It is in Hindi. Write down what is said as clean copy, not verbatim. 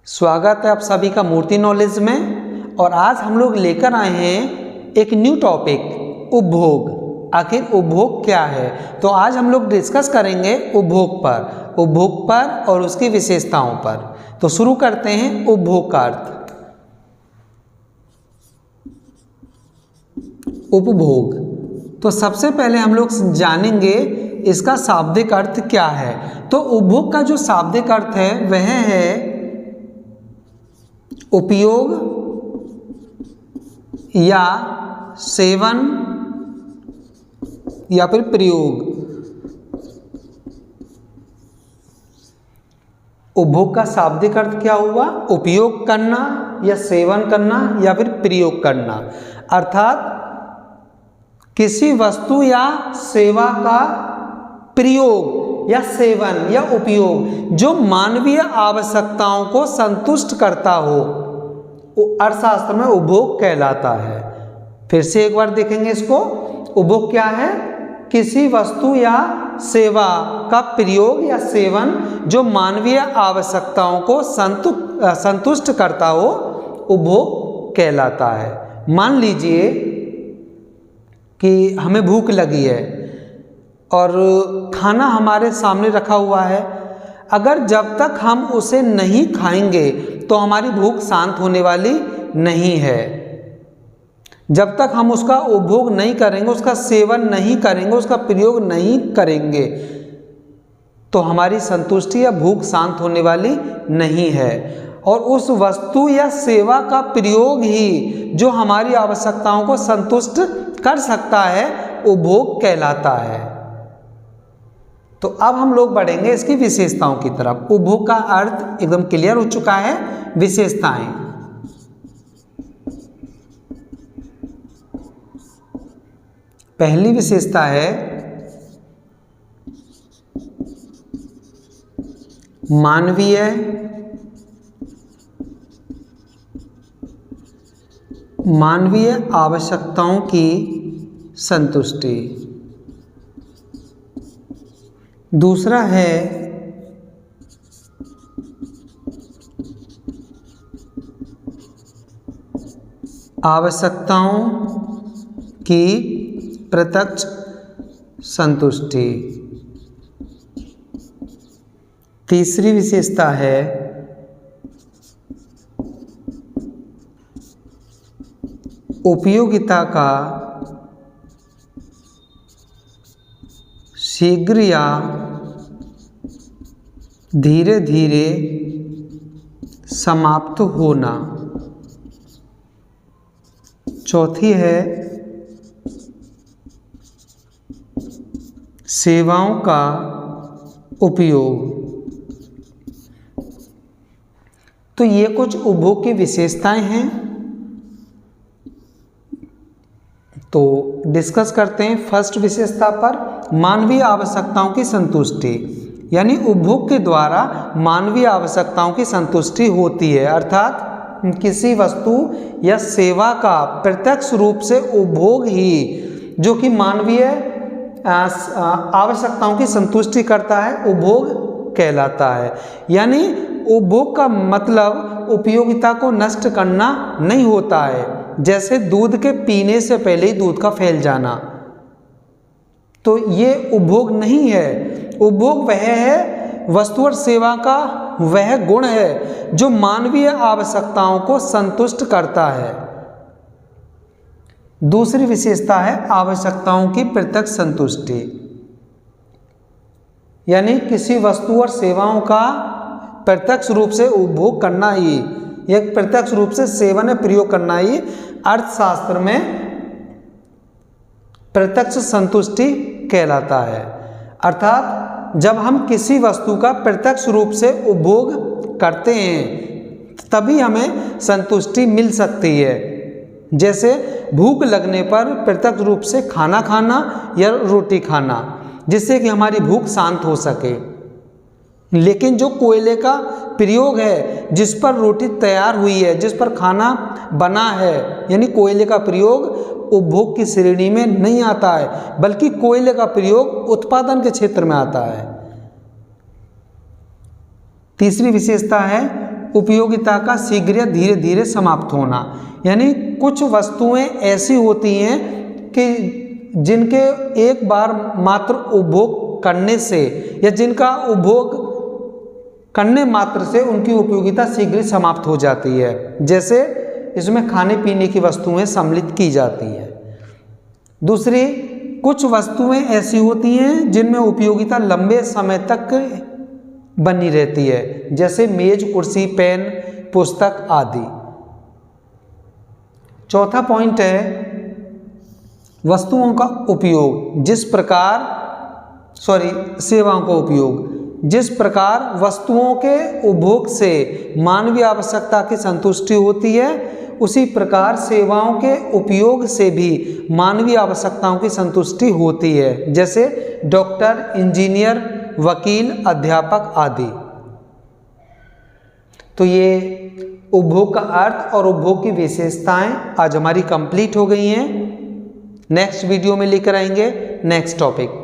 स्वागत है आप सभी का मूर्ति नॉलेज में। और आज हम लोग लेकर आए हैं एक न्यू टॉपिक, उपभोग। आखिर उपभोग क्या है? तो आज हम लोग डिस्कस करेंगे उपभोग पर और उसकी विशेषताओं पर। तो शुरू करते हैं उपभोग का अर्थ। उपभोग, तो सबसे पहले हम लोग जानेंगे इसका शाब्दिक अर्थ क्या है। तो उपभोग का जो शाब्दिक अर्थ है वह है उपयोग या सेवन या फिर प्रयोग। उपभोग का शाब्दिक अर्थ क्या हुआ? उपयोग करना या सेवन करना या फिर प्रयोग करना। अर्थात किसी वस्तु या सेवा का प्रयोग या सेवन या उपयोग जो मानवीय आवश्यकताओं को संतुष्ट करता हो, अर्थशास्त्र में उपभोग कहलाता है। फिर से एक बार देखेंगे इसको। उपभोग क्या है? किसी वस्तु या सेवा का प्रयोग या सेवन जो मानवीय आवश्यकताओं को संतुष्ट करता हो, उपभोग कहलाता है। मान लीजिए कि हमें भूख लगी है और खाना हमारे सामने रखा हुआ है। अगर जब तक हम उसे नहीं खाएंगे तो हमारी भूख शांत होने वाली नहीं है। जब तक हम उसका उपभोग नहीं करेंगे, उसका सेवन नहीं करेंगे, उसका प्रयोग नहीं करेंगे तो हमारी संतुष्टि या भूख शांत होने वाली नहीं है। और उस वस्तु या सेवा का प्रयोग ही जो हमारी आवश्यकताओं को संतुष्ट कर सकता है, उपभोग कहलाता है। तो अब हम लोग बढ़ेंगे इसकी विशेषताओं की तरफ। उपभोग का अर्थ एकदम क्लियर हो चुका है। विशेषताएं, पहली विशेषता है मानवीय आवश्यकताओं की संतुष्टि। दूसरा है आवश्यकताओं की प्रत्यक्ष संतुष्टि। तीसरी विशेषता है उपयोगिता का शीघ्र या धीरे धीरे समाप्त होना। चौथी है सेवाओं का उपयोग। तो ये कुछ उपभोग की विशेषताएं हैं। तो डिस्कस करते हैं फर्स्ट विशेषता पर, मानवीय आवश्यकताओं की संतुष्टि। यानी उपभोग के द्वारा मानवीय आवश्यकताओं की संतुष्टि होती है। अर्थात किसी वस्तु या सेवा का प्रत्यक्ष रूप से उपभोग ही जो कि मानवीय आवश्यकताओं की संतुष्टि करता है, उपभोग कहलाता है। यानी उपभोग का मतलब उपयोगिता को नष्ट करना नहीं होता है। जैसे दूध के पीने से पहले ही दूध का फैल जाना, तो ये उपभोग नहीं है। उपभोग वह है, वस्तु और सेवा का वह गुण है जो मानवीय आवश्यकताओं को संतुष्ट करता है। दूसरी विशेषता है आवश्यकताओं की प्रत्यक्ष संतुष्टि। यानी किसी वस्तु और सेवाओं का प्रत्यक्ष रूप से उपभोग करना ही, या प्रत्यक्ष रूप से सेवन या प्रयोग करना ही अर्थशास्त्र में प्रत्यक्ष संतुष्टि कहलाता है। अर्थात जब हम किसी वस्तु का प्रत्यक्ष रूप से उपभोग करते हैं तभी हमें संतुष्टि मिल सकती है। जैसे भूख लगने पर प्रत्यक्ष रूप से खाना खाना या रोटी खाना, जिससे कि हमारी भूख शांत हो सके। लेकिन जो कोयले का प्रयोग है, जिस पर रोटी तैयार हुई है, जिस पर खाना बना है, यानी कोयले का प्रयोग उपभोग की श्रेणी में नहीं आता है, बल्कि कोयले का प्रयोग उत्पादन के क्षेत्र में आता है। तीसरी विशेषता है उपयोगिता का शीघ्र या धीरे धीरे समाप्त होना। यानी कुछ वस्तुएं ऐसी होती हैं कि जिनके एक बार मात्र उपभोग करने से या जिनका उपभोग करने मात्र से उनकी उपयोगिता शीघ्र समाप्त हो जाती है। जैसे इसमें खाने पीने की वस्तुएं सम्मिलित की जाती है। दूसरी, कुछ वस्तुएं ऐसी होती हैं जिनमें उपयोगिता लंबे समय तक बनी रहती है, जैसे मेज, कुर्सी, पेन, पुस्तक आदि। चौथा पॉइंट है वस्तुओं का उपयोग, सेवाओं का उपयोग। जिस प्रकार वस्तुओं के उपभोग से मानवीय आवश्यकता की संतुष्टि होती है, उसी प्रकार सेवाओं के उपयोग से भी मानवीय आवश्यकताओं की संतुष्टि होती है, जैसे डॉक्टर, इंजीनियर, वकील, अध्यापक आदि। तो ये उपभोग का अर्थ और उपभोग की विशेषताएं आज हमारी कंप्लीट हो गई हैं। नेक्स्ट वीडियो में लेकर आएंगे नेक्स्ट टॉपिक।